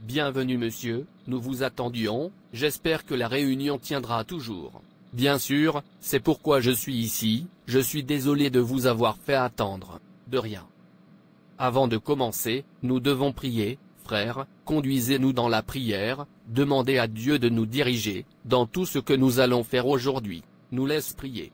Bienvenue monsieur, nous vous attendions, j'espère que la réunion tiendra toujours. Bien sûr, c'est pourquoi je suis ici, je suis désolé de vous avoir fait attendre. De rien. Avant de commencer, nous devons prier, frères, conduisez-nous dans la prière, demandez à Dieu de nous diriger, dans tout ce que nous allons faire aujourd'hui. Nous laisse prier.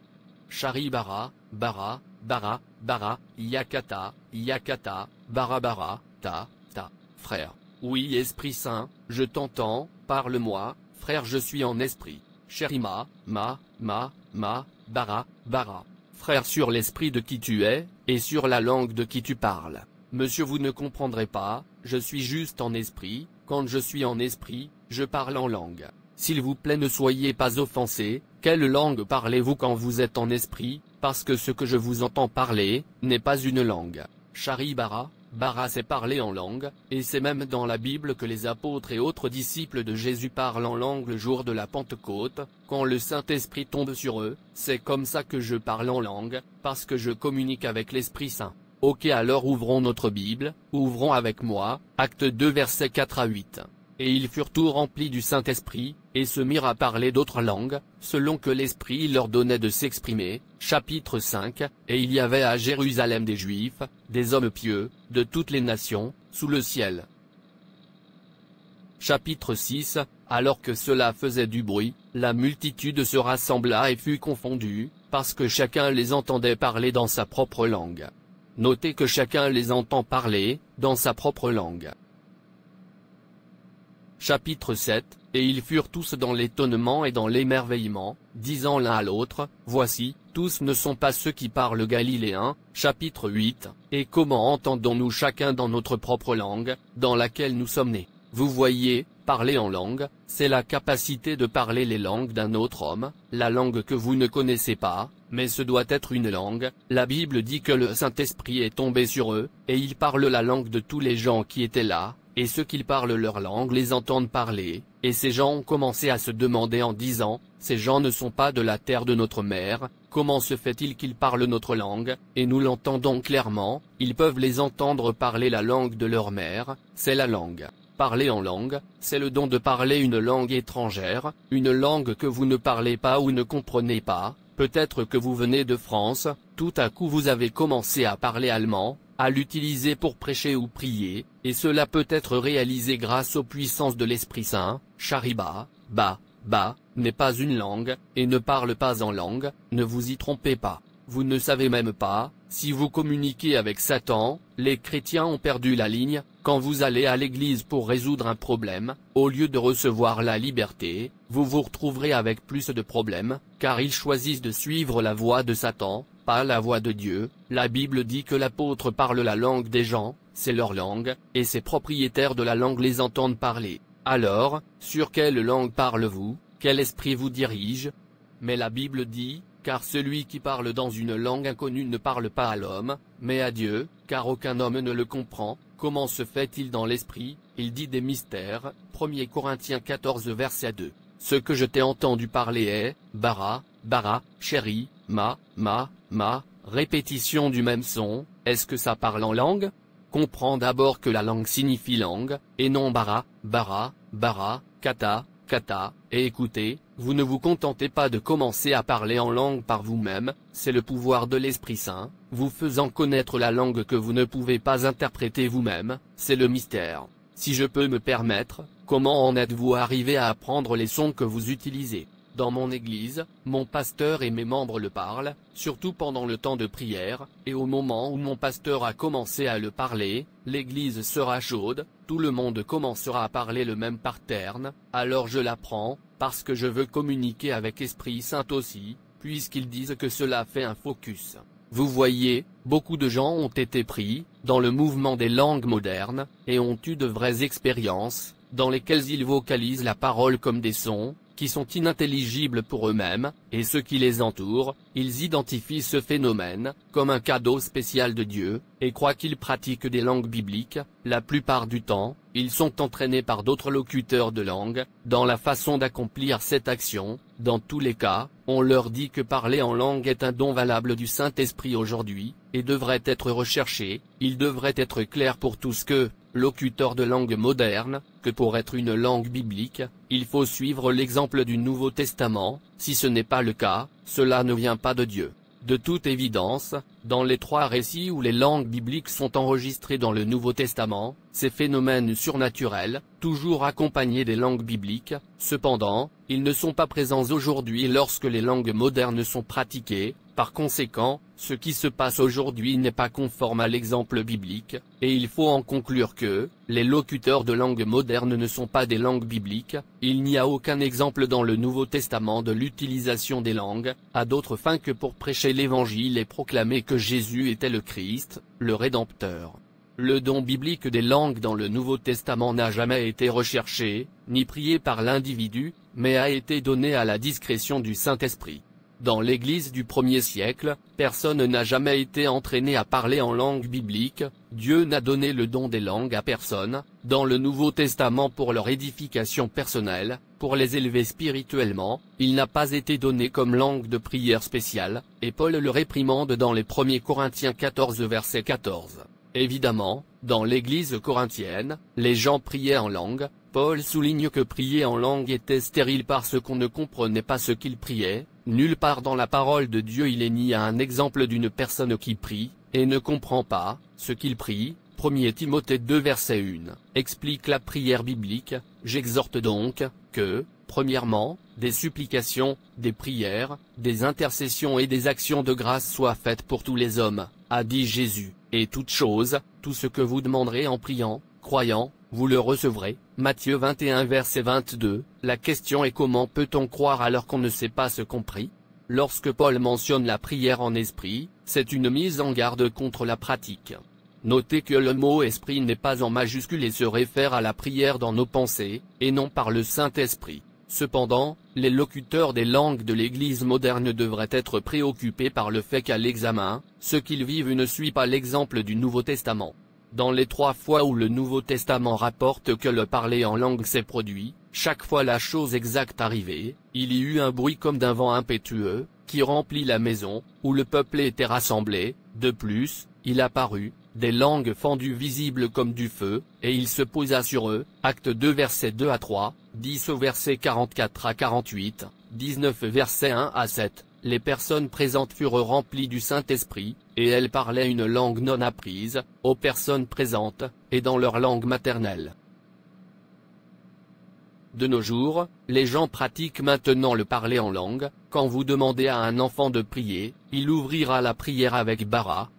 Shari bara, bara, bara, bara, yakata, yakata, bara bara, ta, ta, frère. Oui Esprit Saint, je t'entends, parle-moi, frère je suis en esprit. Sherima, ma, bara, bara. Frère sur l'esprit de qui tu es, et sur la langue de qui tu parles. Monsieur vous ne comprendrez pas, je suis juste en esprit, quand je suis en esprit, je parle en langue. S'il vous plaît ne soyez pas offensés, quelle langue parlez-vous quand vous êtes en esprit, parce que ce que je vous entends parler, n'est pas une langue. Shari bara. Bara c'est parler en langue, et c'est même dans la Bible que les apôtres et autres disciples de Jésus parlent en langue le jour de la Pentecôte, quand le Saint-Esprit tombe sur eux, c'est comme ça que je parle en langue, parce que je communique avec l'Esprit Saint. Ok alors ouvrons notre Bible, ouvrons avec moi, Actes 2 versets 4 à 8. Et ils furent tous remplis du Saint-Esprit, et se mirent à parler d'autres langues, selon que l'Esprit leur donnait de s'exprimer. Chapitre 5, et il y avait à Jérusalem des Juifs, des hommes pieux, de toutes les nations, sous le ciel. Chapitre 6, alors que cela faisait du bruit, la multitude se rassembla et fut confondue, parce que chacun les entendait parler dans sa propre langue. Notez que chacun les entend parler, dans sa propre langue. Chapitre 7, et ils furent tous dans l'étonnement et dans l'émerveillement, disant l'un à l'autre, voici, tous ne sont pas ceux qui parlent galiléens. Chapitre 8, et comment entendons-nous chacun dans notre propre langue, dans laquelle nous sommes nés? Vous voyez, parler en langue, c'est la capacité de parler les langues d'un autre homme, la langue que vous ne connaissez pas, mais ce doit être une langue. La Bible dit que le Saint-Esprit est tombé sur eux, et ils parlent la langue de tous les gens qui étaient là. Et ceux qui parlent leur langue les entendent parler, et ces gens ont commencé à se demander en disant, ces gens ne sont pas de la terre de notre mère, comment se fait-il qu'ils parlent notre langue, et nous l'entendons clairement, ils peuvent les entendre parler la langue de leur mère, c'est la langue. Parler en langue, c'est le don de parler une langue étrangère, une langue que vous ne parlez pas ou ne comprenez pas, peut-être que vous venez de France, tout à coup vous avez commencé à parler allemand, à l'utiliser pour prêcher ou prier, et cela peut être réalisé grâce aux puissances de l'Esprit Saint. Shariba, ba, n'est pas une langue, et ne parle pas en langue, ne vous y trompez pas. Vous ne savez même pas, si vous communiquez avec Satan, les chrétiens ont perdu la ligne, quand vous allez à l'église pour résoudre un problème, au lieu de recevoir la liberté, vous vous retrouverez avec plus de problèmes, car ils choisissent de suivre la voie de Satan, pas la voie de Dieu. La Bible dit que l'apôtre parle la langue des gens, c'est leur langue, et ces propriétaires de la langue les entendent parler. Alors, sur quelle langue parlez-vous, quel esprit vous dirige? Mais la Bible dit, car celui qui parle dans une langue inconnue ne parle pas à l'homme, mais à Dieu, car aucun homme ne le comprend. Comment se fait-il dans l'esprit? Il dit des mystères. 1 Corinthiens 14 verset 2. Ce que je t'ai entendu parler est, bara, chéri, ma, répétition du même son. Est-ce que ça parle en langue? Comprends d'abord que la langue signifie langue, et non bara, kata, et écoutez, vous ne vous contentez pas de commencer à parler en langue par vous-même, c'est le pouvoir de l'Esprit Saint, vous faisant connaître la langue que vous ne pouvez pas interpréter vous-même, c'est le mystère. Si je peux me permettre, comment en êtes-vous arrivé à apprendre les sons que vous utilisez? Dans mon église, mon pasteur et mes membres le parlent, surtout pendant le temps de prière, et au moment où mon pasteur a commencé à le parler, l'église sera chaude, tout le monde commencera à parler le même pattern, alors je l'apprends, parce que je veux communiquer avec Esprit Saint aussi, puisqu'ils disent que cela fait un focus. Vous voyez, beaucoup de gens ont été pris, dans le mouvement des langues modernes, et ont eu de vraies expériences, dans lesquelles ils vocalisent la parole comme des sons, qui sont inintelligibles pour eux-mêmes, et ceux qui les entourent, ils identifient ce phénomène, comme un cadeau spécial de Dieu, et croient qu'ils pratiquent des langues bibliques. La plupart du temps, ils sont entraînés par d'autres locuteurs de langue, dans la façon d'accomplir cette action. Dans tous les cas, on leur dit que parler en langue est un don valable du Saint-Esprit aujourd'hui, et devrait être recherché. Il devrait être clair pour tous que, locuteur de langue moderne, que pour être une langue biblique, il faut suivre l'exemple du Nouveau Testament. Si ce n'est pas le cas, cela ne vient pas de Dieu. De toute évidence, dans les 3 récits où les langues bibliques sont enregistrées dans le Nouveau Testament, ces phénomènes surnaturels, toujours accompagnés des langues bibliques, cependant, ils ne sont pas présents aujourd'hui lorsque les langues modernes sont pratiquées. Par conséquent, ce qui se passe aujourd'hui n'est pas conforme à l'exemple biblique, et il faut en conclure que, les locuteurs de langue moderne ne sont pas des langues bibliques. Il n'y a aucun exemple dans le Nouveau Testament de l'utilisation des langues, à d'autres fins que pour prêcher l'Évangile et proclamer que Jésus était le Christ, le Rédempteur. Le don biblique des langues dans le Nouveau Testament n'a jamais été recherché, ni prié par l'individu, mais a été donné à la discrétion du Saint-Esprit. Dans l'Église du 1er siècle, personne n'a jamais été entraîné à parler en langue biblique. Dieu n'a donné le don des langues à personne, dans le Nouveau Testament pour leur édification personnelle, pour les élever spirituellement. Il n'a pas été donné comme langue de prière spéciale, et Paul le réprimande dans les 1 Corinthiens 14 verset 14. Évidemment, dans l'Église corinthienne, les gens priaient en langue. Paul souligne que prier en langue était stérile parce qu'on ne comprenait pas ce qu'ils priaient. Nulle part dans la parole de Dieu il n'y a un exemple d'une personne qui prie, et ne comprend pas, ce qu'il prie. 1 Timothée 2 verset 1, explique la prière biblique. J'exhorte donc, que, premièrement, des supplications, des prières, des intercessions et des actions de grâce soient faites pour tous les hommes, a dit Jésus, et toute chose, tout ce que vous demanderez en priant, croyant, vous le recevrez. Matthieu 21 verset 22, la question est comment peut-on croire alors qu'on ne sait pas ce qu'on prie? Lorsque Paul mentionne la prière en esprit, c'est une mise en garde contre la pratique. Notez que le mot esprit n'est pas en majuscule et se réfère à la prière dans nos pensées, et non par le Saint-Esprit. Cependant, les locuteurs des langues de l'Église moderne devraient être préoccupés par le fait qu'à l'examen, ce qu'ils vivent ne suit pas l'exemple du Nouveau Testament. Dans les 3 fois où le Nouveau Testament rapporte que le parler en langue s'est produit, chaque fois la chose exacte arrivée, il y eut un bruit comme d'un vent impétueux, qui remplit la maison, où le peuple était rassemblé. De plus, il apparut, des langues fendues visibles comme du feu, et il se posa sur eux. Acte 2 versets 2 à 3, 10 au verset 44 à 48, 19 versets 1 à 7. Les personnes présentes furent remplies du Saint-Esprit, et elles parlaient une langue non apprise, aux personnes présentes, et dans leur langue maternelle. De nos jours, les gens pratiquent maintenant le parler en langue. Quand vous demandez à un enfant de prier, il ouvrira la prière avec bara.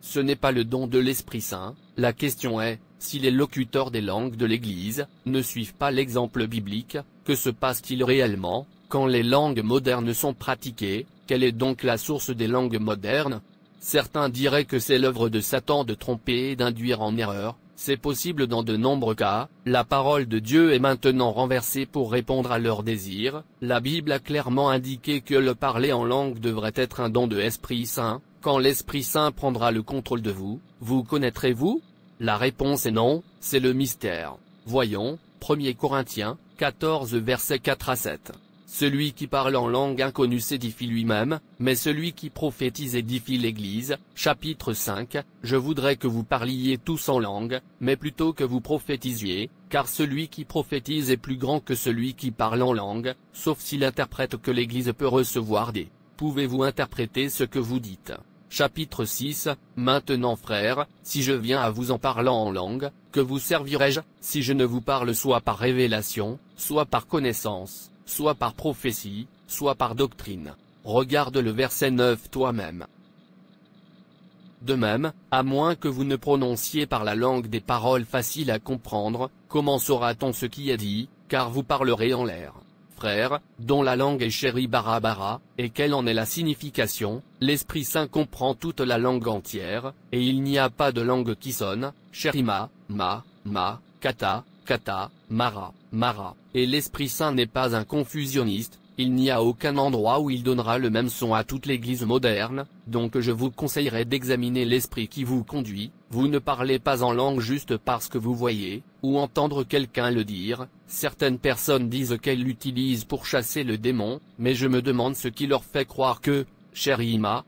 Ce n'est pas le don de l'Esprit Saint. La question est, si les locuteurs des langues de l'Église ne suivent pas l'exemple biblique, que se passe-t-il réellement? Quand les langues modernes sont pratiquées, quelle est donc la source des langues modernes? Certains diraient que c'est l'œuvre de Satan de tromper et d'induire en erreur. C'est possible dans de nombreux cas. La parole de Dieu est maintenant renversée pour répondre à leurs désirs. La Bible a clairement indiqué que le parler en langue devrait être un don de l'Esprit Saint. Quand l'Esprit Saint prendra le contrôle de vous, vous connaîtrez-vous? La réponse est non, c'est le mystère. Voyons, 1 Corinthiens 14 versets 4 à 7. Celui qui parle en langue inconnue s'édifie lui-même, mais celui qui prophétise édifie l'Église. Chapitre 5, je voudrais que vous parliez tous en langue, mais plutôt que vous prophétisiez, car celui qui prophétise est plus grand que celui qui parle en langue, sauf s'il interprète que l'Église peut recevoir des. Pouvez-vous interpréter ce que vous dites? Chapitre 6, maintenant frères, si je viens à vous en parlant en langue, que vous servirai-je, si je ne vous parle soit par révélation, soit par connaissance, soit par prophétie, soit par doctrine? Regarde le verset 9 toi-même. De même, à moins que vous ne prononciez par la langue des paroles faciles à comprendre, comment saura-t-on ce qui est dit, car vous parlerez en l'air? Frères, dont la langue est chérie bara, et quelle en est la signification? L'Esprit Saint comprend toute la langue entière, et il n'y a pas de langue qui sonne, chérima, ma, kata, mara, et l'Esprit Saint n'est pas un confusionniste. Il n'y a aucun endroit où il donnera le même son à toute l'Église moderne, donc je vous conseillerais d'examiner l'esprit qui vous conduit. Vous ne parlez pas en langue juste parce que vous voyez, ou entendre quelqu'un le dire. Certaines personnes disent qu'elles l'utilisent pour chasser le démon, mais je me demande ce qui leur fait croire que Sherima,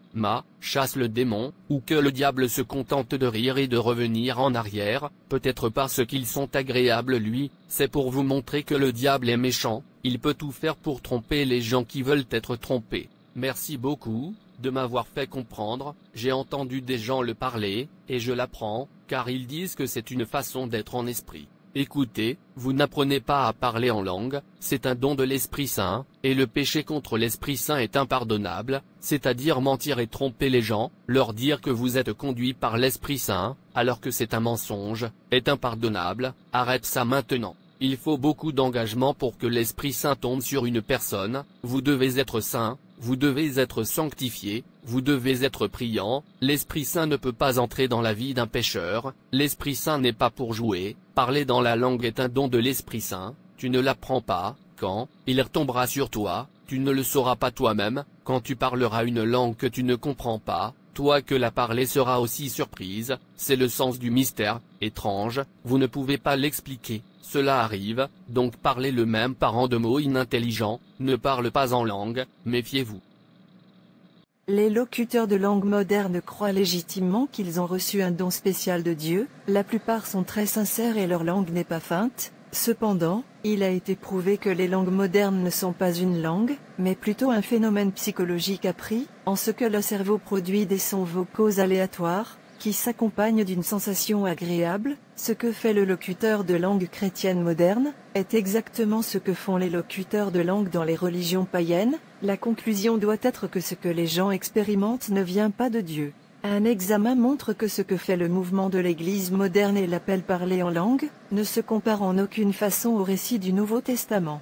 chasse le démon, ou que le diable se contente de rire et de revenir en arrière, peut-être parce qu'ils sont agréables lui, c'est pour vous montrer que le diable est méchant, il peut tout faire pour tromper les gens qui veulent être trompés. Merci beaucoup de m'avoir fait comprendre, j'ai entendu des gens le parler, et je l'apprends, car ils disent que c'est une façon d'être en esprit. Écoutez, vous n'apprenez pas à parler en langue, c'est un don de l'Esprit Saint, et le péché contre l'Esprit Saint est impardonnable, c'est-à-dire mentir et tromper les gens, leur dire que vous êtes conduit par l'Esprit Saint, alors que c'est un mensonge, est impardonnable, arrête ça maintenant. Il faut beaucoup d'engagement pour que l'Esprit Saint tombe sur une personne, vous devez être saint, vous devez être sanctifié, vous devez être priant, l'Esprit Saint ne peut pas entrer dans la vie d'un pécheur, l'Esprit Saint n'est pas pour jouer, parler dans la langue est un don de l'Esprit Saint, tu ne l'apprends pas, quand il retombera sur toi, tu ne le sauras pas toi-même, quand tu parleras une langue que tu ne comprends pas, toi que la parler sera aussi surprise, c'est le sens du mystère, étrange, vous ne pouvez pas l'expliquer. Cela arrive, donc parlez le même parent de mots inintelligents, ne parle pas en langue, méfiez-vous. Les locuteurs de langue moderne croient légitimement qu'ils ont reçu un don spécial de Dieu, la plupart sont très sincères et leur langue n'est pas feinte. Cependant, il a été prouvé que les langues modernes ne sont pas une langue, mais plutôt un phénomène psychologique appris, en ce que le cerveau produit des sons vocaux aléatoires, qui s'accompagnent d'une sensation agréable. Ce que fait le locuteur de langue chrétienne moderne, est exactement ce que font les locuteurs de langue dans les religions païennes. La conclusion doit être que ce que les gens expérimentent ne vient pas de Dieu. Un examen montre que ce que fait le mouvement de l'Église moderne et l'appel parler en langue, ne se compare en aucune façon au récit du Nouveau Testament.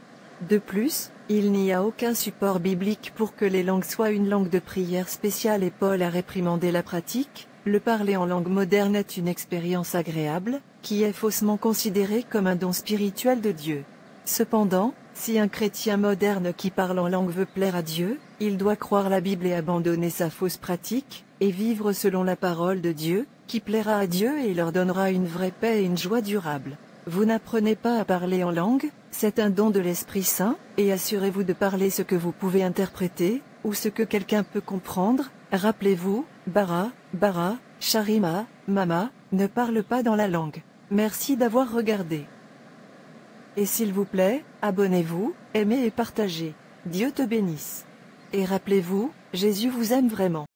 De plus, il n'y a aucun support biblique pour que les langues soient une langue de prière spéciale et Paul a réprimandé la pratique. Le parler en langue moderne est une expérience agréable, qui est faussement considérée comme un don spirituel de Dieu. Cependant, si un chrétien moderne qui parle en langue veut plaire à Dieu, il doit croire la Bible et abandonner sa fausse pratique, et vivre selon la parole de Dieu, qui plaira à Dieu et leur donnera une vraie paix et une joie durable. Vous n'apprenez pas à parler en langue, c'est un don de l'Esprit Saint, et assurez-vous de parler ce que vous pouvez interpréter, ou ce que quelqu'un peut comprendre. Rappelez-vous, Bara, Sharima, Mama, ne parle pas dans la langue. Merci d'avoir regardé. Et s'il vous plaît, abonnez-vous, aimez et partagez. Dieu te bénisse. Et rappelez-vous, Jésus vous aime vraiment.